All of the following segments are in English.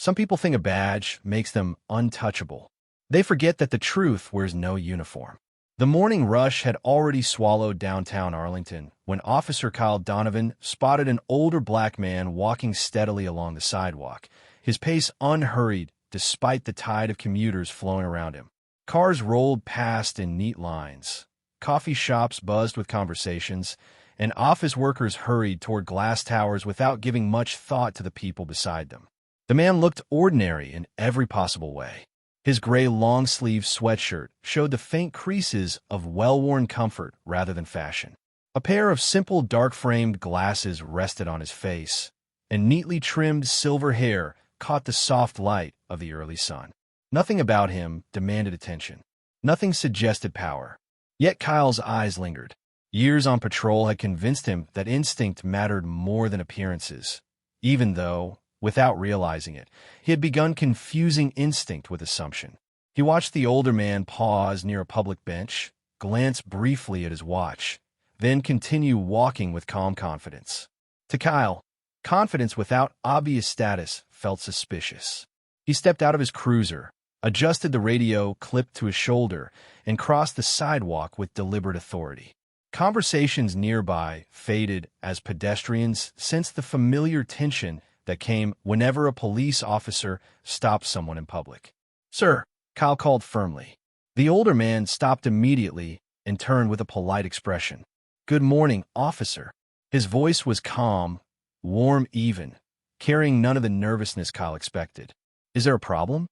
Some people think a badge makes them untouchable. They forget that the truth wears no uniform. The morning rush had already swallowed downtown Arlington when Officer Kyle Donovan spotted an older black man walking steadily along the sidewalk, his pace unhurried despite the tide of commuters flowing around him. Cars rolled past in neat lines. Coffee shops buzzed with conversations, and office workers hurried toward glass towers without giving much thought to the people beside them. The man looked ordinary in every possible way. His gray long-sleeve sweatshirt showed the faint creases of well-worn comfort rather than fashion. A pair of simple dark-framed glasses rested on his face, and neatly trimmed silver hair caught the soft light of the early sun. Nothing about him demanded attention. Nothing suggested power. Yet Kyle's eyes lingered. Years on patrol had convinced him that instinct mattered more than appearances, even though, without realizing it, he had begun confusing instinct with assumption. He watched the older man pause near a public bench, glance briefly at his watch, then continue walking with calm confidence. To Kyle, confidence without obvious status felt suspicious. He stepped out of his cruiser, adjusted the radio clipped to his shoulder, and crossed the sidewalk with deliberate authority. Conversations nearby faded as pedestrians sensed the familiar tension that came whenever a police officer stopped someone in public. "Sir," Kyle called firmly. The older man stopped immediately and turned with a polite expression. "Good morning, officer." His voice was calm, warm even, carrying none of the nervousness Kyle expected. "Is there a problem?"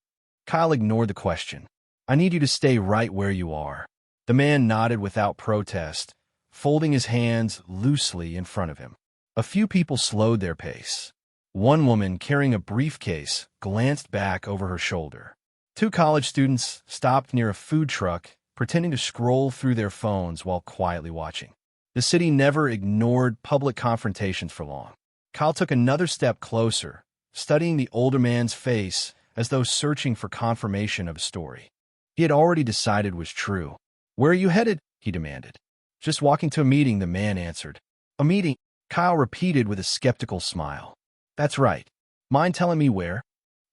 Kyle ignored the question. "I need you to stay right where you are." The man nodded without protest, folding his hands loosely in front of him. A few people slowed their pace. One woman carrying a briefcase glanced back over her shoulder. Two college students stopped near a food truck, pretending to scroll through their phones while quietly watching. The city never ignored public confrontations for long. Kyle took another step closer, studying the older man's face as though searching for confirmation of a story he had already decided was true. "Where are you headed?" he demanded. "Just walking to a meeting," the man answered. "A meeting?" Kyle repeated with a skeptical smile. "That's right. Mind telling me where?"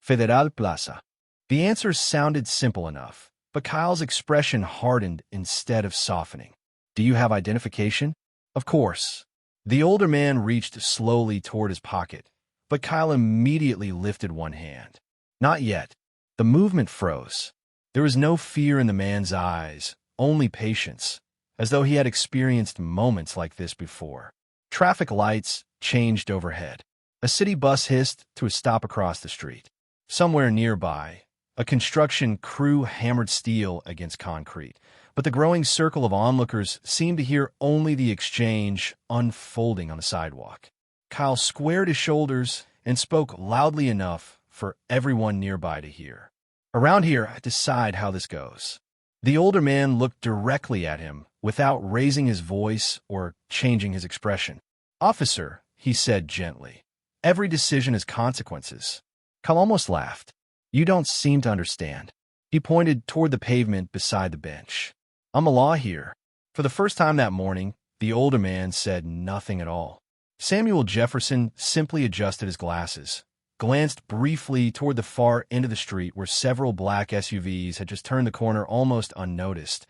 "Federal Plaza." The answer sounded simple enough, but Kyle's expression hardened instead of softening. "Do you have identification?" "Of course." The older man reached slowly toward his pocket, but Kyle immediately lifted one hand. "Not yet." The movement froze. There was no fear in the man's eyes, only patience, as though he had experienced moments like this before. Traffic lights changed overhead. A city bus hissed to a stop across the street. Somewhere nearby, a construction crew hammered steel against concrete, but the growing circle of onlookers seemed to hear only the exchange unfolding on the sidewalk. Kyle squared his shoulders and spoke loudly enough for everyone nearby to hear. "Around here, I decide how this goes." The older man looked directly at him without raising his voice or changing his expression. "Officer," he said gently, "every decision has consequences." Kyle almost laughed. "You don't seem to understand." He pointed toward the pavement beside the bench. "I'm a law here." For the first time that morning, the older man said nothing at all. Samuel Jefferson simply adjusted his glasses, glanced briefly toward the far end of the street where several black SUVs had just turned the corner almost unnoticed,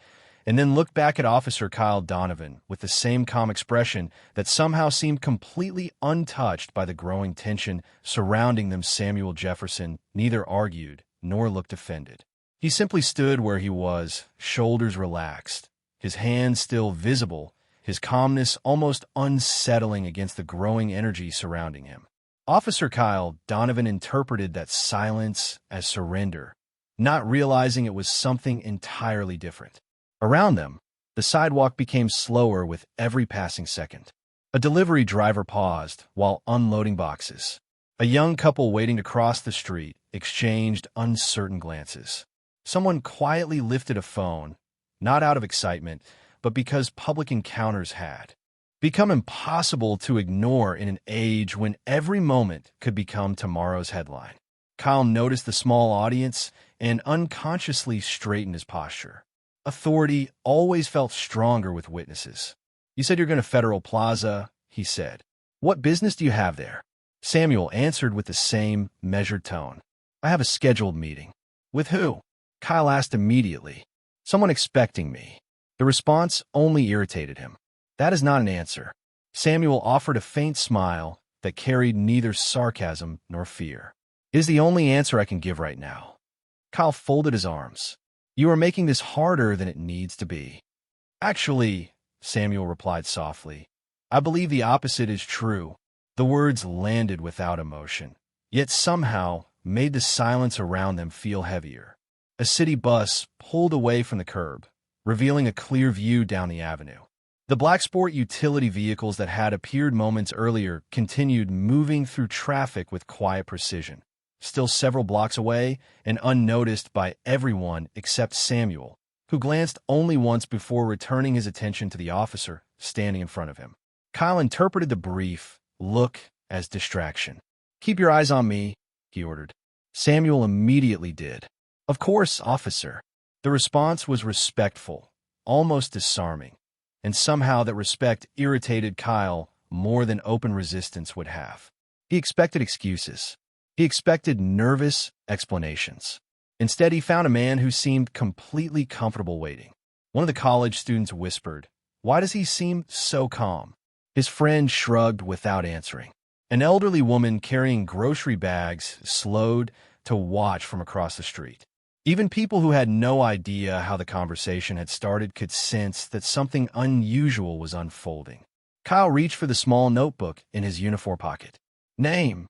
and then looked back at Officer Kyle Donovan with the same calm expression that somehow seemed completely untouched by the growing tension surrounding them. Samuel Jefferson neither argued nor looked offended. He simply stood where he was, shoulders relaxed, his hands still visible, his calmness almost unsettling against the growing energy surrounding him. Officer Kyle Donovan interpreted that silence as surrender, not realizing it was something entirely different. Around them, the sidewalk became slower with every passing second. A delivery driver paused while unloading boxes. A young couple waiting to cross the street exchanged uncertain glances. Someone quietly lifted a phone, not out of excitement, but because public encounters had become impossible to ignore in an age when every moment could become tomorrow's headline. Kyle noticed the small audience and unconsciously straightened his posture. Authority always felt stronger with witnesses. "You said you're going to Federal Plaza," he said. "What business do you have there?" Samuel answered with the same measured tone. I have a scheduled meeting. With who? Kyle asked immediately. Someone expecting me. The response only irritated him. That is not an answer. Samuel offered a faint smile that carried neither sarcasm nor fear. It is the only answer I can give right now. Kyle folded his arms. You are making this harder than it needs to be. Actually, Samuel replied softly, I believe the opposite is true. The words landed without emotion, yet somehow made the silence around them feel heavier. A city bus pulled away from the curb, revealing a clear view down the avenue. The black sport utility vehicles that had appeared moments earlier continued moving through traffic with quiet precision, still several blocks away and unnoticed by everyone except Samuel, who glanced only once before returning his attention to the officer standing in front of him. Kyle interpreted the brief look as distraction. Keep your eyes on me, he ordered. Samuel immediately did. Of course, officer. The response was respectful, almost disarming, and somehow that respect irritated Kyle more than open resistance would have. He expected excuses. He expected nervous explanations. Instead, he found a man who seemed completely comfortable waiting. One of the college students whispered, "Why does he seem so calm?" His friend shrugged without answering. An elderly woman carrying grocery bags slowed to watch from across the street. Even people who had no idea how the conversation had started could sense that something unusual was unfolding. Kyle reached for the small notebook in his uniform pocket. Name: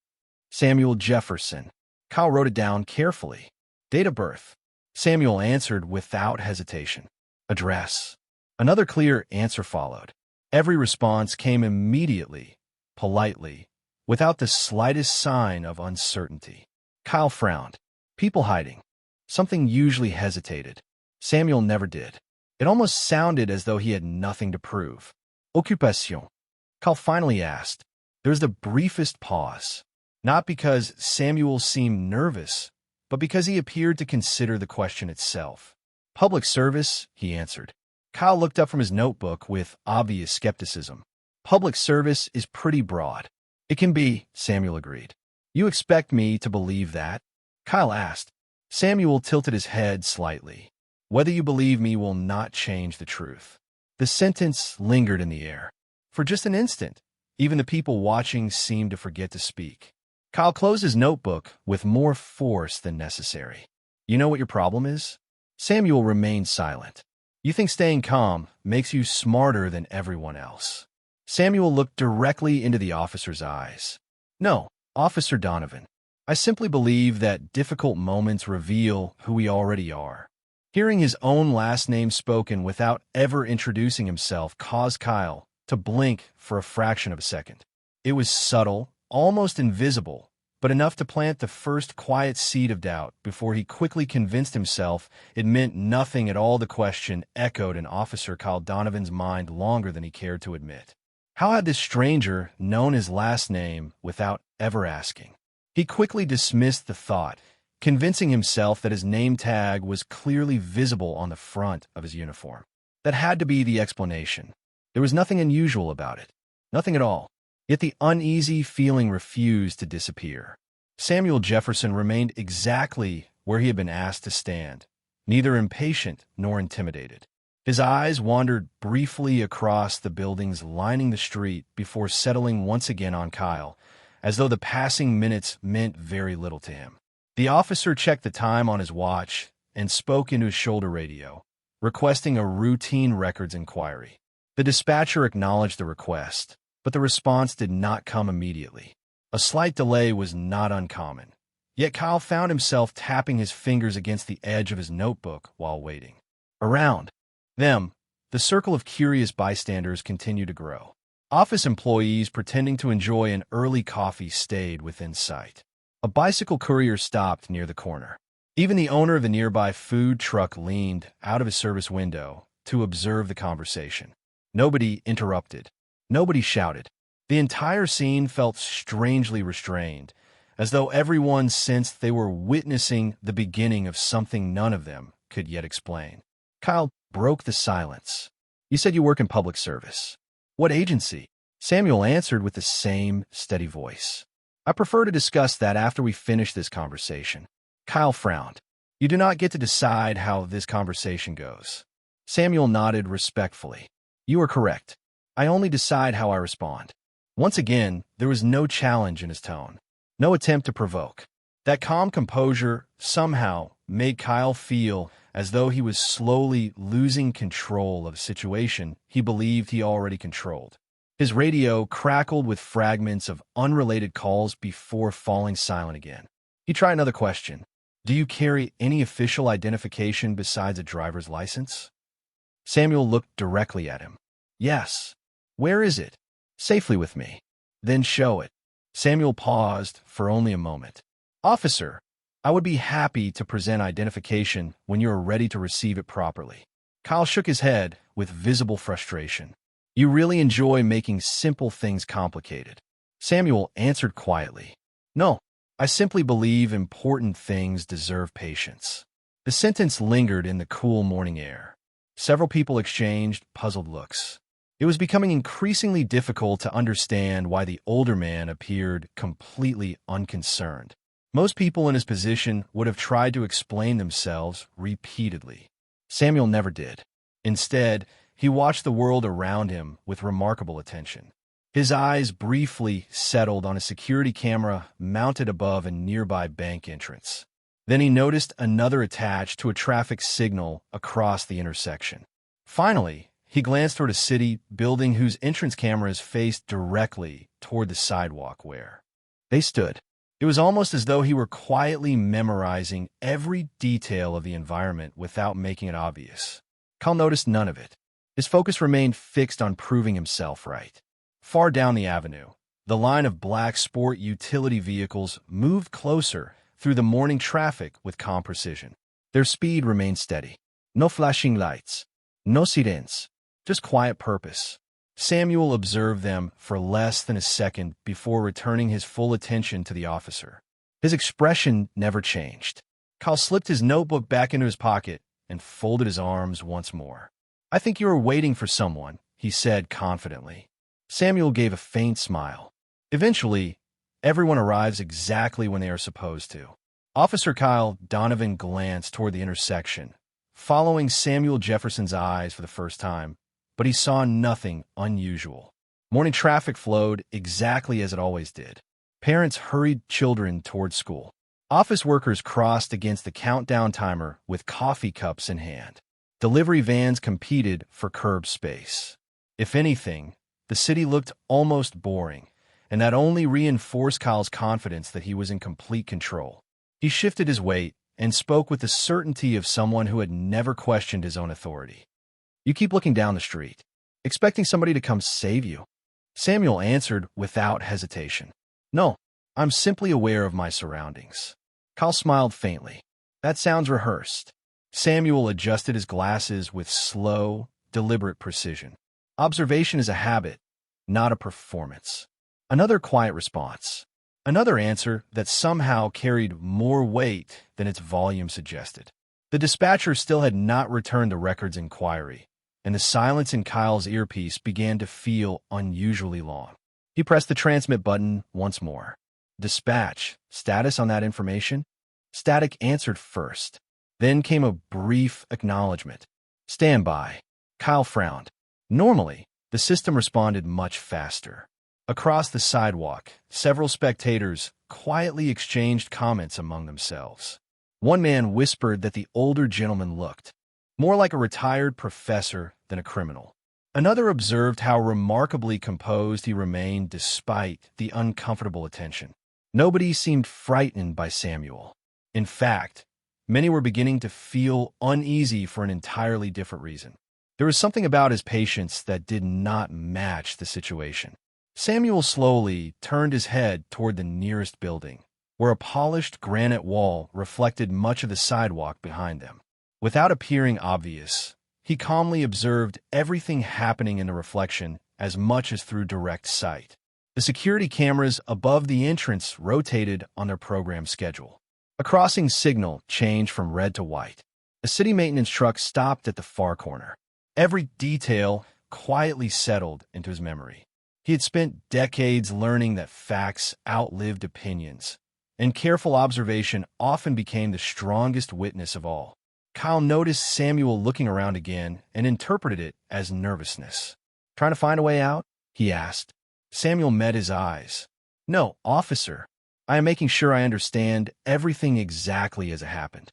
Samuel Jefferson. Kyle wrote it down carefully. Date of birth: Samuel answered without hesitation. Address: Another clear answer followed. Every response came immediately, politely, without the slightest sign of uncertainty. Kyle frowned. People hiding. Something usually hesitated. Samuel never did. It almost sounded as though he had nothing to prove. Occupation. Kyle finally asked. There was the briefest pause. Not because Samuel seemed nervous, but because he appeared to consider the question itself. Public service, he answered. Kyle looked up from his notebook with obvious skepticism. Public service is pretty broad. It can be, Samuel agreed. You expect me to believe that? Kyle asked. Samuel tilted his head slightly. Whether you believe me will not change the truth. The sentence lingered in the air. For just an instant, even the people watching seemed to forget to speak. Kyle closed his notebook with more force than necessary. You know what your problem is? Samuel remained silent. You think staying calm makes you smarter than everyone else. Samuel looked directly into the officer's eyes. No, Officer Donovan. I simply believe that difficult moments reveal who we already are. Hearing his own last name spoken without ever introducing himself caused Kyle to blink for a fraction of a second. It was subtle, almost invisible, but enough to plant the first quiet seed of doubt before he quickly convinced himself it meant nothing at all. The question echoed in Officer Kyle Donovan's mind longer than he cared to admit. How had this stranger known his last name without ever asking? He quickly dismissed the thought, convincing himself that his name tag was clearly visible on the front of his uniform. That had to be the explanation. There was nothing unusual about it. Nothing at all. Yet the uneasy feeling refused to disappear. Samuel Jefferson remained exactly where he had been asked to stand, neither impatient nor intimidated. His eyes wandered briefly across the buildings lining the street before settling once again on Kyle, as though the passing minutes meant very little to him. The officer checked the time on his watch and spoke into his shoulder radio, requesting a routine records inquiry. The dispatcher acknowledged the request, but the response did not come immediately. A slight delay was not uncommon, yet Kyle found himself tapping his fingers against the edge of his notebook while waiting. Around them, the circle of curious bystanders continued to grow. Office employees pretending to enjoy an early coffee stayed within sight. A bicycle courier stopped near the corner. Even the owner of the nearby food truck leaned out of his service window to observe the conversation. Nobody interrupted. Nobody shouted. The entire scene felt strangely restrained, as though everyone sensed they were witnessing the beginning of something none of them could yet explain. Kyle broke the silence. You said you work in public service. What agency? Samuel answered with the same steady voice. I prefer to discuss that after we finish this conversation. Kyle frowned. You do not get to decide how this conversation goes. Samuel nodded respectfully. You are correct. I only decide how I respond. Once again, there was no challenge in his tone. No attempt to provoke. That calm composure somehow made Kyle feel as though he was slowly losing control of a situation he believed he already controlled. His radio crackled with fragments of unrelated calls before falling silent again. He tried another question. Do you carry any official identification besides a driver's license? Samuel looked directly at him. Yes. Where is it? Safely with me. Then show it. Samuel paused for only a moment. Officer, I would be happy to present identification when you are ready to receive it properly. Kyle shook his head with visible frustration. You really enjoy making simple things complicated. Samuel answered quietly. No, I simply believe important things deserve patience. The sentence lingered in the cool morning air. Several people exchanged puzzled looks. It was becoming increasingly difficult to understand why the older man appeared completely unconcerned. Most people in his position would have tried to explain themselves repeatedly. Samuel never did. Instead, he watched the world around him with remarkable attention. His eyes briefly settled on a security camera mounted above a nearby bank entrance. Then he noticed another attached to a traffic signal across the intersection. Finally, he glanced toward a city building whose entrance cameras faced directly toward the sidewalk where they stood. It was almost as though he were quietly memorizing every detail of the environment without making it obvious. Kyle noticed none of it. His focus remained fixed on proving himself right. Far down the avenue, the line of black sport utility vehicles moved closer through the morning traffic with calm precision. Their speed remained steady. No flashing lights, no sirens, just quiet purpose. Samuel observed them for less than a second before returning his full attention to the officer. His expression never changed. Kyle slipped his notebook back into his pocket and folded his arms once more. I think you are waiting for someone, he said confidently. Samuel gave a faint smile. Eventually, everyone arrives exactly when they are supposed to. Officer Kyle Donovan glanced toward the intersection, following Samuel Jefferson's eyes for the first time, but he saw nothing unusual. Morning traffic flowed exactly as it always did. Parents hurried children toward school. Office workers crossed against the countdown timer with coffee cups in hand. Delivery vans competed for curb space. If anything, the city looked almost boring, and that only reinforced Kyle's confidence that he was in complete control. He shifted his weight and spoke with the certainty of someone who had never questioned his own authority. You keep looking down the street, expecting somebody to come save you. Samuel answered without hesitation. No, I'm simply aware of my surroundings. Kyle smiled faintly. That sounds rehearsed. Samuel adjusted his glasses with slow, deliberate precision. Observation is a habit, not a performance. Another quiet response. Another answer that somehow carried more weight than its volume suggested. The dispatcher still had not returned the record's inquiry, and the silence in Kyle's earpiece began to feel unusually long. He pressed the transmit button once more. Dispatch, status on that information? Static answered first. Then came a brief acknowledgement. Stand by. Kyle frowned. Normally, the system responded much faster. Across the sidewalk, several spectators quietly exchanged comments among themselves. One man whispered that the older gentleman looked more like a retired professor than a criminal. Another observed how remarkably composed he remained despite the uncomfortable attention. Nobody seemed frightened by Samuel. In fact, many were beginning to feel uneasy for an entirely different reason. There was something about his patience that did not match the situation. Samuel slowly turned his head toward the nearest building, where a polished granite wall reflected much of the sidewalk behind them. Without appearing obvious, he calmly observed everything happening in the reflection as much as through direct sight. The security cameras above the entrance rotated on their program schedule. A crossing signal changed from red to white. A city maintenance truck stopped at the far corner. Every detail quietly settled into his memory. He had spent decades learning that facts outlived opinions, and careful observation often became the strongest witness of all. Kyle noticed Samuel looking around again and interpreted it as nervousness. "Trying to find a way out?" he asked. Samuel met his eyes. "No, officer. I am making sure I understand everything exactly as it happened."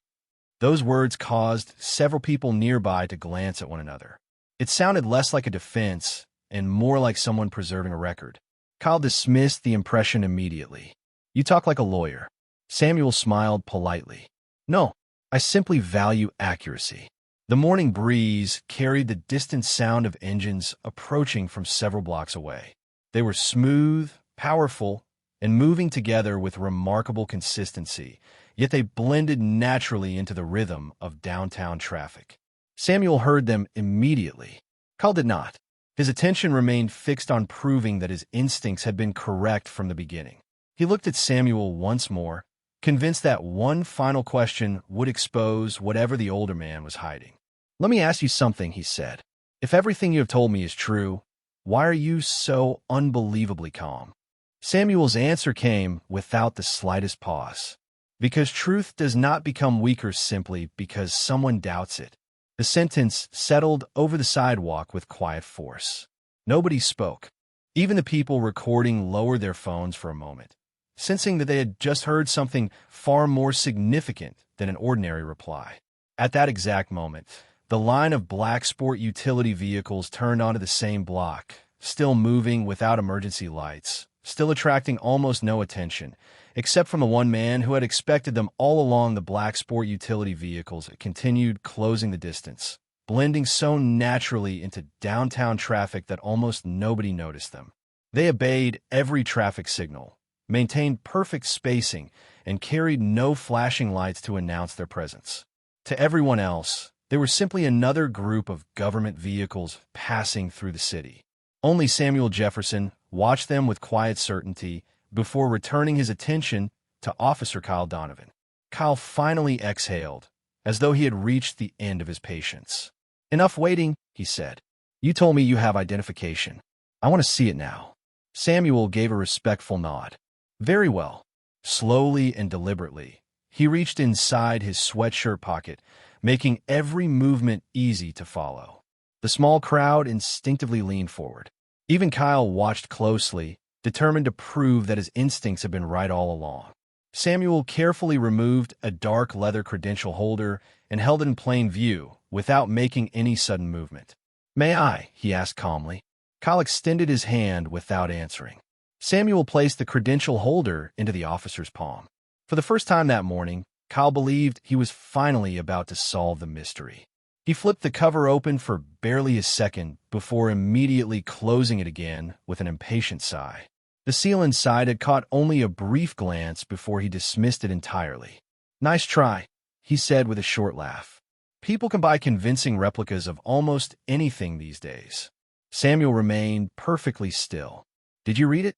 Those words caused several people nearby to glance at one another. It sounded less like a defense and more like someone preserving a record. Kyle dismissed the impression immediately. "You talk like a lawyer." Samuel smiled politely. "No, I simply value accuracy." The morning breeze carried the distant sound of engines approaching from several blocks away. They were smooth, powerful, and moving together with remarkable consistency, yet they blended naturally into the rhythm of downtown traffic. Samuel heard them immediately. Kyle did not. His attention remained fixed on proving that his instincts had been correct from the beginning. He looked at Samuel once more, convinced that one final question would expose whatever the older man was hiding. "Let me ask you something," he said. "If everything you have told me is true, why are you so unbelievably calm?" Samuel's answer came without the slightest pause. "Because truth does not become weaker simply because someone doubts it." The sentence settled over the sidewalk with quiet force. Nobody spoke. Even the people recording lowered their phones for a moment, sensing that they had just heard something far more significant than an ordinary reply. At that exact moment, the line of black sport utility vehicles turned onto the same block, still moving without emergency lights, still attracting almost no attention, except from the one man who had expected them all along. The black sport utility vehicles continued closing the distance, blending so naturally into downtown traffic that almost nobody noticed them. They obeyed every traffic signal, maintained perfect spacing, and carried no flashing lights to announce their presence. To everyone else, they were simply another group of government vehicles passing through the city. Only Samuel Jefferson watched them with quiet certainty before returning his attention to Officer Kyle Donovan. Kyle finally exhaled, as though he had reached the end of his patience. "Enough waiting," he said. "You told me you have identification. I want to see it now." Samuel gave a respectful nod. "Very well." Slowly and deliberately, he reached inside his sweatshirt pocket, making every movement easy to follow. The small crowd instinctively leaned forward. Even Kyle watched closely, determined to prove that his instincts had been right all along. Samuel carefully removed a dark leather credential holder and held it in plain view, without making any sudden movement. "May I?" he asked calmly. Kyle extended his hand without answering. Samuel placed the credential holder into the officer's palm. For the first time that morning, Kyle believed he was finally about to solve the mystery. He flipped the cover open for barely a second before immediately closing it again with an impatient sigh. The seal inside had caught only a brief glance before he dismissed it entirely. "Nice try," he said with a short laugh. "People can buy convincing replicas of almost anything these days." Samuel remained perfectly still. "Did you read it?"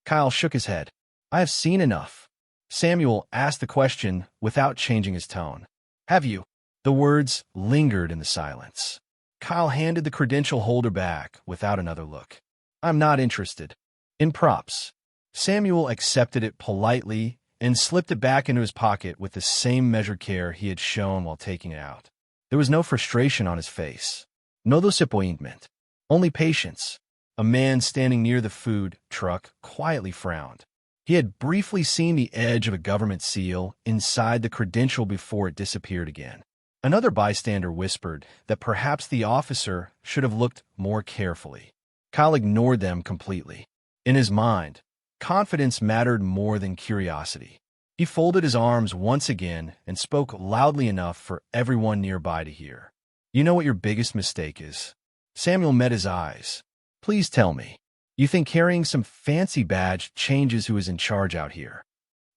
Kyle shook his head. "I have seen enough." Samuel asked the question without changing his tone. "Have you?" The words lingered in the silence. Kyle handed the credential holder back without another look. "I'm not interested." "In props." Samuel accepted it politely and slipped it back into his pocket with the same measured care he had shown while taking it out. There was no frustration on his face. No disappointment. Only patience. A man standing near the food truck quietly frowned. He had briefly seen the edge of a government seal inside the credential before it disappeared again. Another bystander whispered that perhaps the officer should have looked more carefully. Kyle ignored them completely. In his mind, confidence mattered more than curiosity. He folded his arms once again and spoke loudly enough for everyone nearby to hear. "You know what your biggest mistake is?" Samuel met his eyes. "Please tell me. You think carrying some fancy badge changes who is in charge out here?"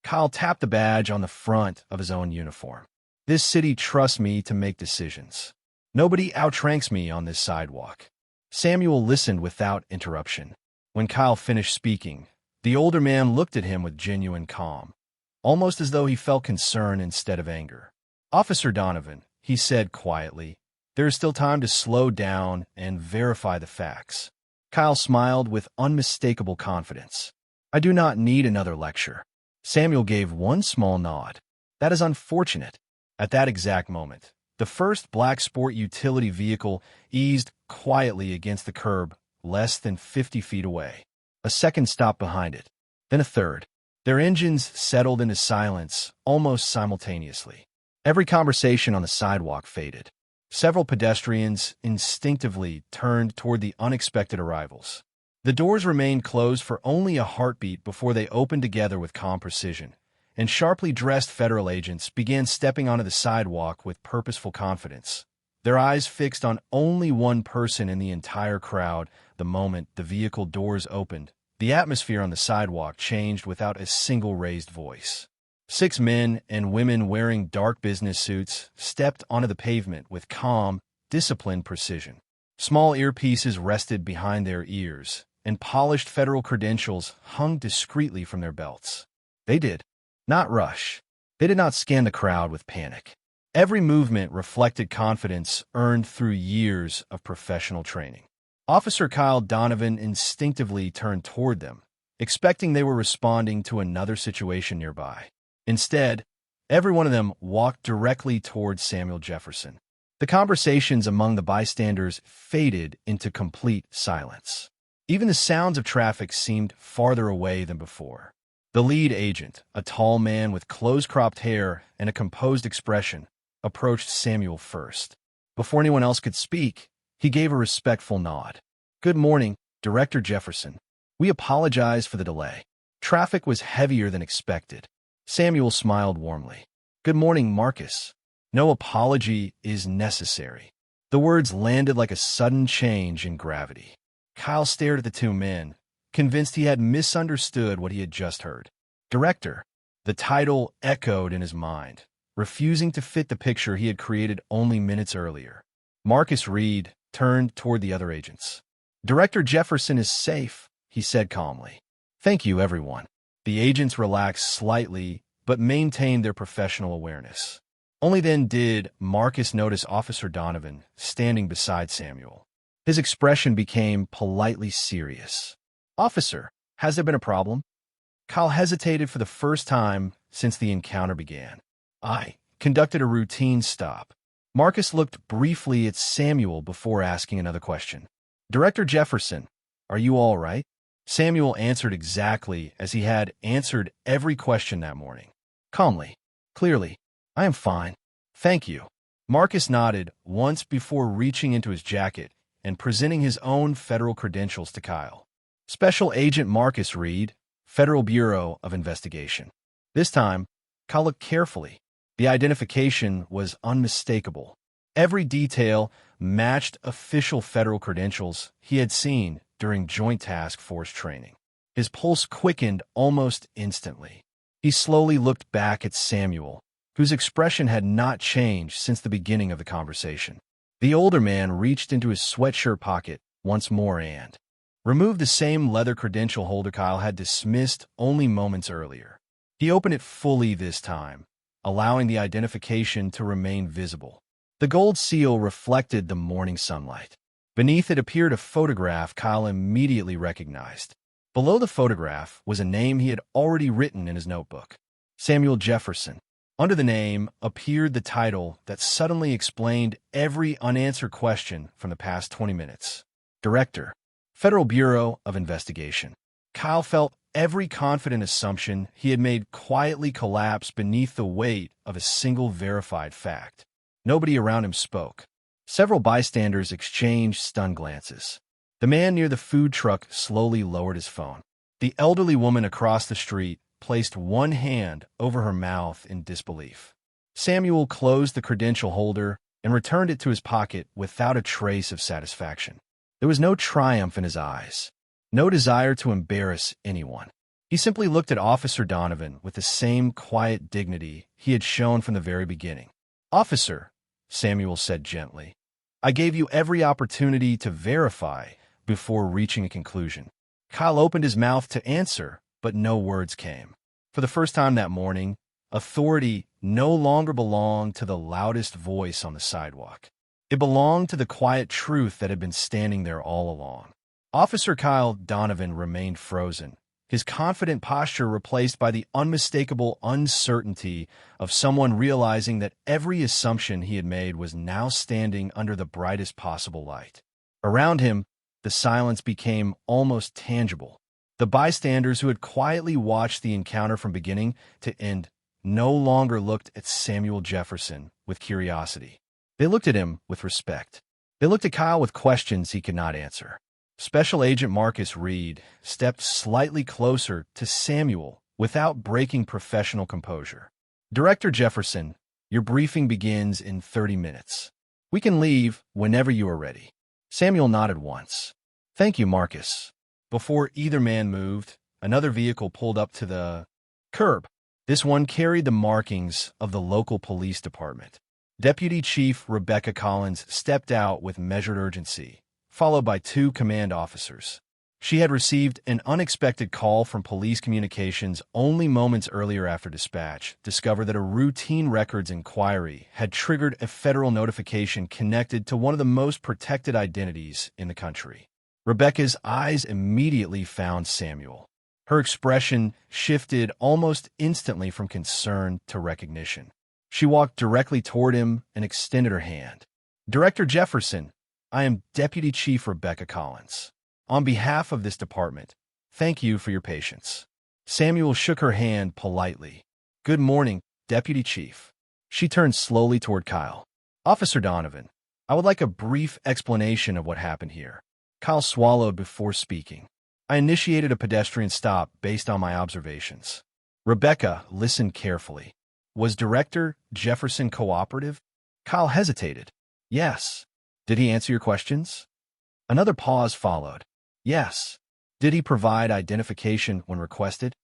Kyle tapped the badge on the front of his own uniform. "This city trusts me to make decisions. Nobody outranks me on this sidewalk." Samuel listened without interruption. When Kyle finished speaking, the older man looked at him with genuine calm, almost as though he felt concern instead of anger. "Officer Donovan," he said quietly, "there is still time to slow down and verify the facts." Kyle smiled with unmistakable confidence. "I do not need another lecture." Samuel gave one small nod. That is unfortunate. At that exact moment, the first black sport utility vehicle eased quietly against the curb less than 50 feet away. A second stopped behind it, then a third. Their engines settled into silence almost simultaneously. Every conversation on the sidewalk faded. Several pedestrians instinctively turned toward the unexpected arrivals. The doors remained closed for only a heartbeat before they opened together with calm precision, and sharply dressed federal agents began stepping onto the sidewalk with purposeful confidence, their eyes fixed on only one person in the entire crowd. The moment the vehicle doors opened, the atmosphere on the sidewalk changed without a single raised voice. 6 men and women wearing dark business suits stepped onto the pavement with calm, disciplined precision. Small earpieces rested behind their ears, and polished federal credentials hung discreetly from their belts. They did not rush. They did not scan the crowd with panic. Every movement reflected confidence earned through years of professional training. Officer Kyle Donovan instinctively turned toward them, expecting they were responding to another situation nearby. Instead, every one of them walked directly toward Samuel Jefferson. The conversations among the bystanders faded into complete silence. Even the sounds of traffic seemed farther away than before. The lead agent, a tall man with close-cropped hair and a composed expression, approached Samuel first. Before anyone else could speak, he gave a respectful nod. "Good morning, Director Jefferson. We apologize for the delay. Traffic was heavier than expected." Samuel smiled warmly. "Good morning, Marcus. No apology is necessary." The words landed like a sudden change in gravity. Kyle stared at the 2 men, convinced he had misunderstood what he had just heard. Director. The title echoed in his mind, refusing to fit the picture he had created only minutes earlier. Marcus Reed turned toward the other agents. "Director Jefferson is safe," he said calmly. "Thank you, everyone." The agents relaxed slightly, but maintained their professional awareness. Only then did Marcus notice Officer Donovan standing beside Samuel. His expression became politely serious. "Officer, has there been a problem?" Kyle hesitated for the first time since the encounter began. "I conducted a routine stop." Marcus looked briefly at Samuel before asking another question. "Director Jefferson, are you all right?" Samuel answered exactly as he had answered every question that morning. Calmly, clearly, "I am fine. Thank you." Marcus nodded once before reaching into his jacket and presenting his own federal credentials to Kyle. "Special Agent Marcus Reed, Federal Bureau of Investigation." This time, Kyle looked carefully. The identification was unmistakable. Every detail matched official federal credentials he had seen during Joint Task Force training. His pulse quickened almost instantly. He slowly looked back at Samuel, whose expression had not changed since the beginning of the conversation. The older man reached into his sweatshirt pocket once more and removed the same leather credential holder Kyle had dismissed only moments earlier. He opened it fully this time, allowing the identification to remain visible. The gold seal reflected the morning sunlight. Beneath it appeared a photograph Kyle immediately recognized. Below the photograph was a name he had already written in his notebook: Samuel Jefferson. Under the name appeared the title that suddenly explained every unanswered question from the past 20 minutes. Director, Federal Bureau of Investigation. Kyle felt every confident assumption he had made quietly collapse beneath the weight of a single verified fact. Nobody around him spoke. Several bystanders exchanged stunned glances. The man near the food truck slowly lowered his phone. The elderly woman across the street placed one hand over her mouth in disbelief. Samuel closed the credential holder and returned it to his pocket without a trace of satisfaction. There was no triumph in his eyes, no desire to embarrass anyone. He simply looked at Officer Donovan with the same quiet dignity he had shown from the very beginning. "Officer," Samuel said gently, "I gave you every opportunity to verify before reaching a conclusion." Kyle opened his mouth to answer, but no words came. For the first time that morning, authority no longer belonged to the loudest voice on the sidewalk. It belonged to the quiet truth that had been standing there all along. Officer Kyle Donovan remained frozen, his confident posture replaced by the unmistakable uncertainty of someone realizing that every assumption he had made was now standing under the brightest possible light. Around him, the silence became almost tangible. The bystanders who had quietly watched the encounter from beginning to end no longer looked at Samuel Jefferson with curiosity. They looked at him with respect. They looked at Kyle with questions he could not answer. Special Agent Marcus Reed stepped slightly closer to Samuel without breaking professional composure. "Director Jefferson, your briefing begins in 30 minutes. We can leave whenever you are ready." Samuel nodded once. "Thank you, Marcus." Before either man moved, another vehicle pulled up to the curb. This one carried the markings of the local police department. Deputy Chief Rebecca Collins stepped out with measured urgency, followed by two command officers. She had received an unexpected call from police communications only moments earlier after dispatch discovered that a routine records inquiry had triggered a federal notification connected to one of the most protected identities in the country. Rebecca's eyes immediately found Samuel. Her expression shifted almost instantly from concern to recognition. She walked directly toward him and extended her hand. "Director Jefferson, I am Deputy Chief Rebecca Collins. On behalf of this department, thank you for your patience." Samuel shook her hand politely. "Good morning, Deputy Chief." She turned slowly toward Kyle. "Officer Donovan, I would like a brief explanation of what happened here." Kyle swallowed before speaking. "I initiated a pedestrian stop based on my observations." Rebecca listened carefully. "Was Director Jefferson cooperative?" Kyle hesitated. "Yes." "Did he answer your questions?" Another pause followed. "Yes." "Did he provide identification when requested?"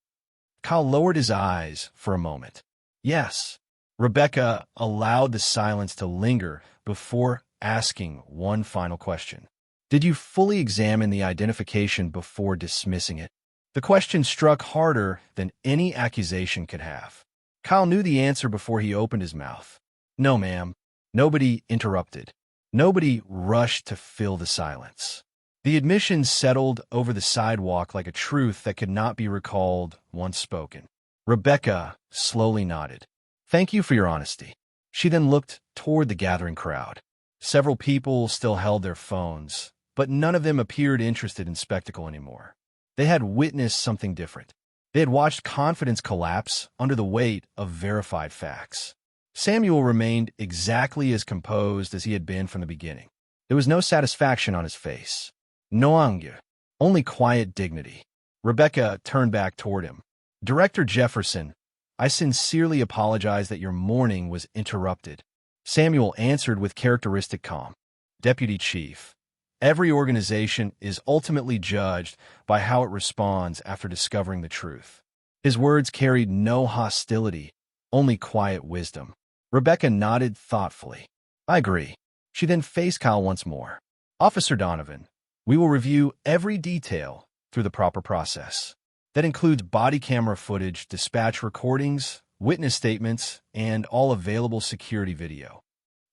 Kyle lowered his eyes for a moment. "Yes." Rebecca allowed the silence to linger before asking one final question. "Did you fully examine the identification before dismissing it?" The question struck harder than any accusation could have. Kyle knew the answer before he opened his mouth. "No, ma'am." Nobody interrupted. Nobody rushed to fill the silence. The admission settled over the sidewalk like a truth that could not be recalled once spoken. Rebecca slowly nodded. "Thank you for your honesty." She then looked toward the gathering crowd. Several people still held their phones, but none of them appeared interested in spectacle anymore. They had witnessed something different. They had watched confidence collapse under the weight of verified facts. Samuel remained exactly as composed as he had been from the beginning. There was no satisfaction on his face. No anger, only quiet dignity. Rebecca turned back toward him. "Director Jefferson, I sincerely apologize that your morning was interrupted." Samuel answered with characteristic calm. "Deputy Chief, every organization is ultimately judged by how it responds after discovering the truth." His words carried no hostility, only quiet wisdom. Rebecca nodded thoughtfully. "I agree." She then faced Kyle once more. "Officer Donovan, we will review every detail through the proper process. That includes body camera footage, dispatch recordings, witness statements, and all available security video."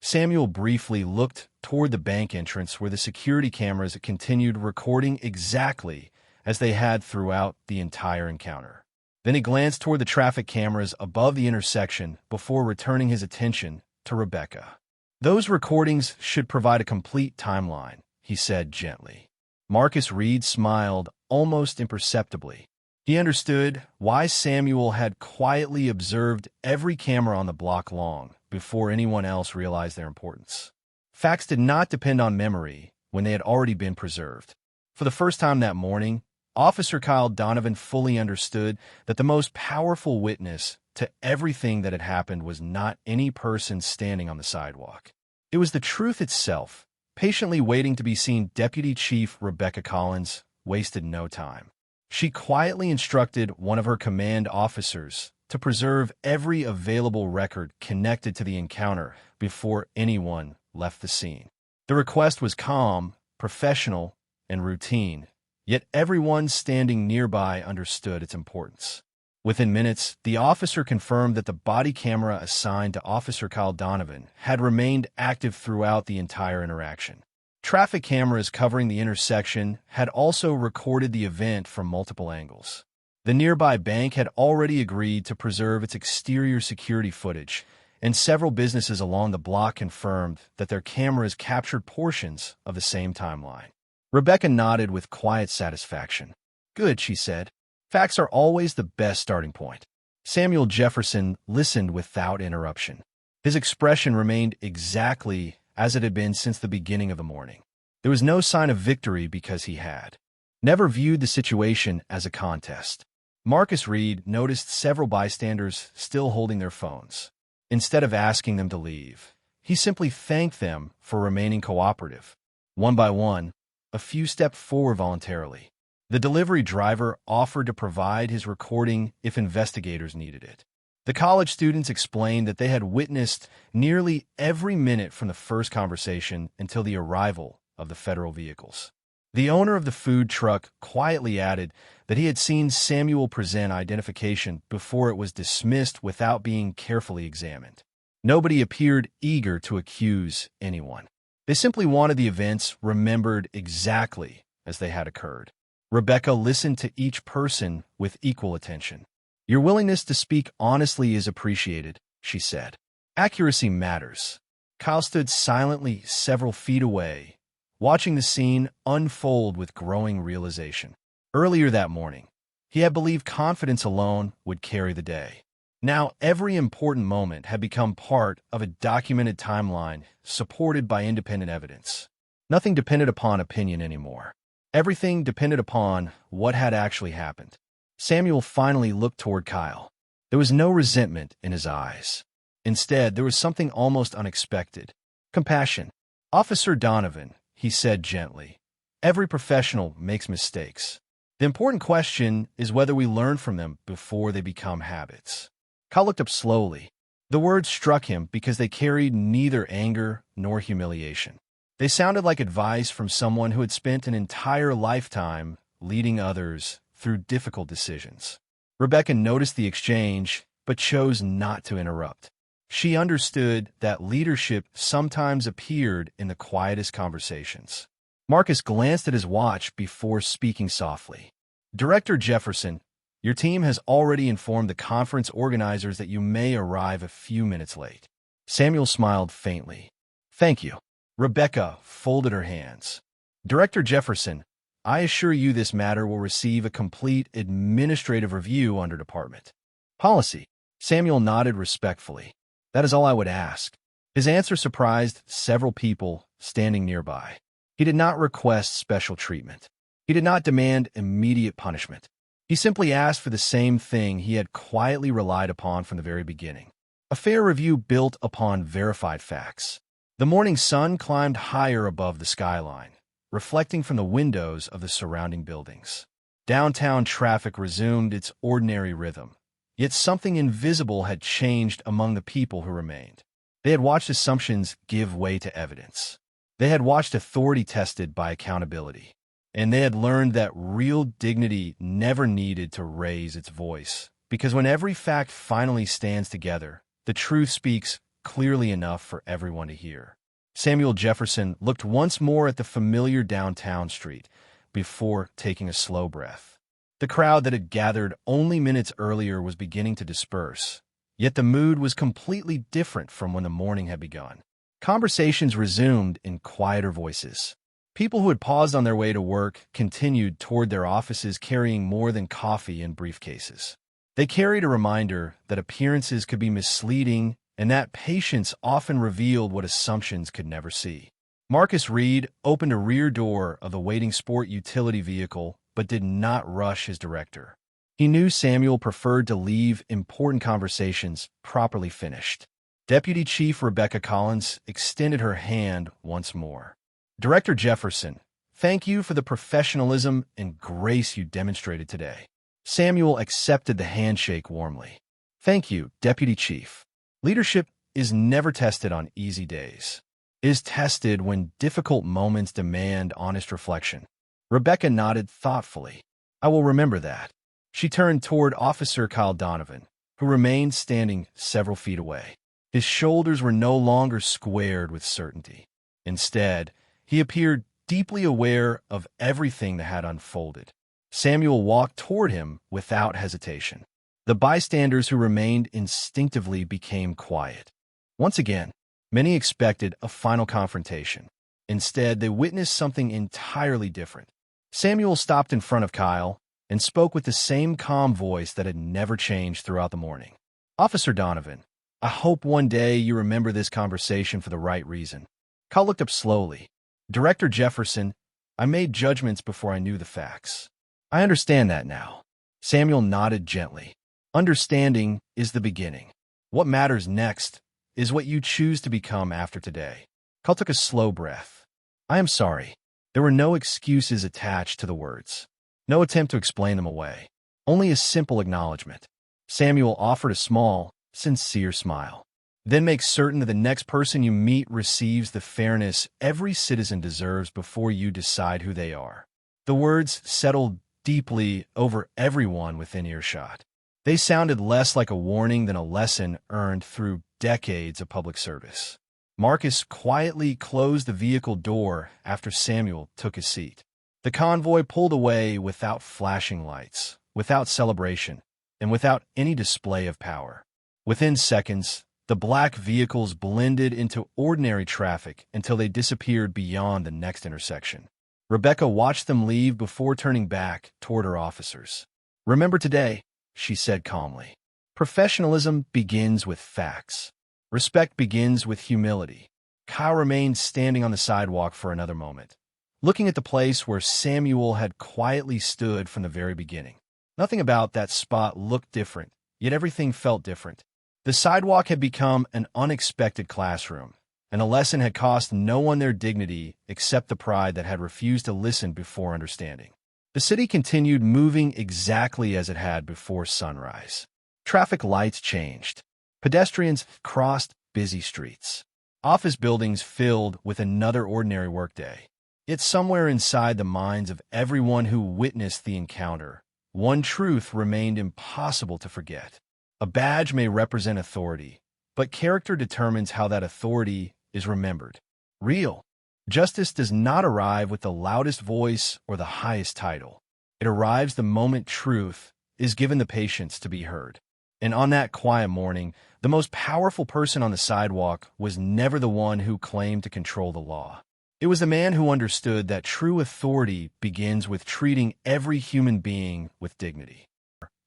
Samuel briefly looked toward the bank entrance where the security cameras continued recording exactly as they had throughout the entire encounter. Then he glanced toward the traffic cameras above the intersection before returning his attention to Rebecca. "Those recordings should provide a complete timeline," he said gently. Marcus Reed smiled almost imperceptibly. He understood why Samuel had quietly observed every camera on the block long before anyone else realized their importance. Facts did not depend on memory when they had already been preserved. For the first time that morning, Officer Kyle Donovan fully understood that the most powerful witness to everything that had happened was not any person standing on the sidewalk. It was the truth itself. Patiently waiting to be seen, Deputy Chief Rebecca Collins wasted no time. She quietly instructed one of her command officers to preserve every available record connected to the encounter before anyone left the scene. The request was calm, professional, and routine, yet everyone standing nearby understood its importance. Within minutes, the officer confirmed that the body camera assigned to Officer Kyle Donovan had remained active throughout the entire interaction. Traffic cameras covering the intersection had also recorded the event from multiple angles. The nearby bank had already agreed to preserve its exterior security footage, and several businesses along the block confirmed that their cameras captured portions of the same timeline. Rebecca nodded with quiet satisfaction. "Good," she said. "Facts are always the best starting point." Samuel Jefferson listened without interruption. His expression remained exactly as it had been since the beginning of the morning. There was no sign of victory because he had never viewed the situation as a contest. Marcus Reed noticed several bystanders still holding their phones. Instead of asking them to leave, he simply thanked them for remaining cooperative. One by one, a few stepped forward voluntarily. The delivery driver offered to provide his recording if investigators needed it. The college students explained that they had witnessed nearly every minute from the first conversation until the arrival of the federal vehicles. The owner of the food truck quietly added that he had seen Samuel present identification before it was dismissed without being carefully examined. Nobody appeared eager to accuse anyone. They simply wanted the events remembered exactly as they had occurred. Rebecca listened to each person with equal attention. "Your willingness to speak honestly is appreciated," she said. "Accuracy matters." Kyle stood silently several feet away, watching the scene unfold with growing realization. Earlier that morning, he had believed confidence alone would carry the day. Now every important moment had become part of a documented timeline supported by independent evidence. Nothing depended upon opinion anymore. Everything depended upon what had actually happened. Samuel finally looked toward Kyle. There was no resentment in his eyes. Instead, there was something almost unexpected. Compassion. "Officer Donovan," he said gently, "every professional makes mistakes. The important question is whether we learn from them before they become habits." Kyle looked up slowly. The words struck him because they carried neither anger nor humiliation. They sounded like advice from someone who had spent an entire lifetime leading others through difficult decisions. Rebecca noticed the exchange, but chose not to interrupt. She understood that leadership sometimes appeared in the quietest conversations. Marcus glanced at his watch before speaking softly. "Director Jefferson, your team has already informed the conference organizers that you may arrive a few minutes late." Samuel smiled faintly. "Thank you." Rebecca folded her hands. "Director Jefferson, I assure you this matter will receive a complete administrative review under Department Policy." Samuel nodded respectfully. "That is all I would ask." His answer surprised several people standing nearby. He did not request special treatment. He did not demand immediate punishment. He simply asked for the same thing he had quietly relied upon from the very beginning: a fair review built upon verified facts. The morning sun climbed higher above the skyline, reflecting from the windows of the surrounding buildings. Downtown traffic resumed its ordinary rhythm, yet something invisible had changed among the people who remained. They had watched assumptions give way to evidence. They had watched authority tested by accountability. And they had learned that real dignity never needed to raise its voice, because when every fact finally stands together, the truth speaks clearly enough for everyone to hear. Samuel Jefferson looked once more at the familiar downtown street before taking a slow breath. The crowd that had gathered only minutes earlier was beginning to disperse, yet the mood was completely different from when the morning had begun. Conversations resumed in quieter voices. People who had paused on their way to work continued toward their offices carrying more than coffee in briefcases. They carried a reminder that appearances could be misleading and that patience often revealed what assumptions could never see. Marcus Reed opened a rear door of the waiting sport utility vehicle but did not rush his director. He knew Samuel preferred to leave important conversations properly finished. Deputy Chief Rebecca Collins extended her hand once more. "Director Jefferson, thank you for the professionalism and grace you demonstrated today." Samuel accepted the handshake warmly. "Thank you, Deputy Chief." Leadership is never tested on easy days. It is tested when difficult moments demand honest reflection. Rebecca nodded thoughtfully. "I will remember that." She turned toward Officer Kyle Donovan, who remained standing several feet away. His shoulders were no longer squared with certainty. Instead, he appeared deeply aware of everything that had unfolded. Samuel walked toward him without hesitation. The bystanders who remained instinctively became quiet. Once again, many expected a final confrontation. Instead, they witnessed something entirely different. Samuel stopped in front of Kyle and spoke with the same calm voice that had never changed throughout the morning. "Officer Donovan, I hope one day you remember this conversation for the right reason." Kyle looked up slowly. "Director Jefferson, I made judgments before I knew the facts. I understand that now." Samuel nodded gently. "Understanding is the beginning. What matters next is what you choose to become after today." Kyle took a slow breath. "I am sorry." There were no excuses attached to the words. No attempt to explain them away. Only a simple acknowledgement. Samuel offered a small, sincere smile. "Then make certain that the next person you meet receives the fairness every citizen deserves before you decide who they are." The words settled deeply over everyone within earshot. They sounded less like a warning than a lesson earned through decades of public service. Marcus quietly closed the vehicle door after Samuel took his seat. The convoy pulled away without flashing lights, without celebration, and without any display of power. Within seconds, the black vehicles blended into ordinary traffic until they disappeared beyond the next intersection. Rebecca watched them leave before turning back toward her officers. "Remember today," she said calmly. "Professionalism begins with facts. Respect begins with humility." Kyle remained standing on the sidewalk for another moment, looking at the place where Samuel had quietly stood from the very beginning. Nothing about that spot looked different, yet everything felt different. The sidewalk had become an unexpected classroom, and a lesson had cost no one their dignity except the pride that had refused to listen before understanding. The city continued moving exactly as it had before sunrise. Traffic lights changed. Pedestrians crossed busy streets. Office buildings filled with another ordinary workday. Yet somewhere inside the minds of everyone who witnessed the encounter, one truth remained impossible to forget. A badge may represent authority, but character determines how that authority is remembered. Real justice does not arrive with the loudest voice or the highest title. It arrives the moment truth is given the patience to be heard. And on that quiet morning, the most powerful person on the sidewalk was never the one who claimed to control the law. It was the man who understood that true authority begins with treating every human being with dignity.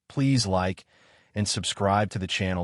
Please like and subscribe to the channel to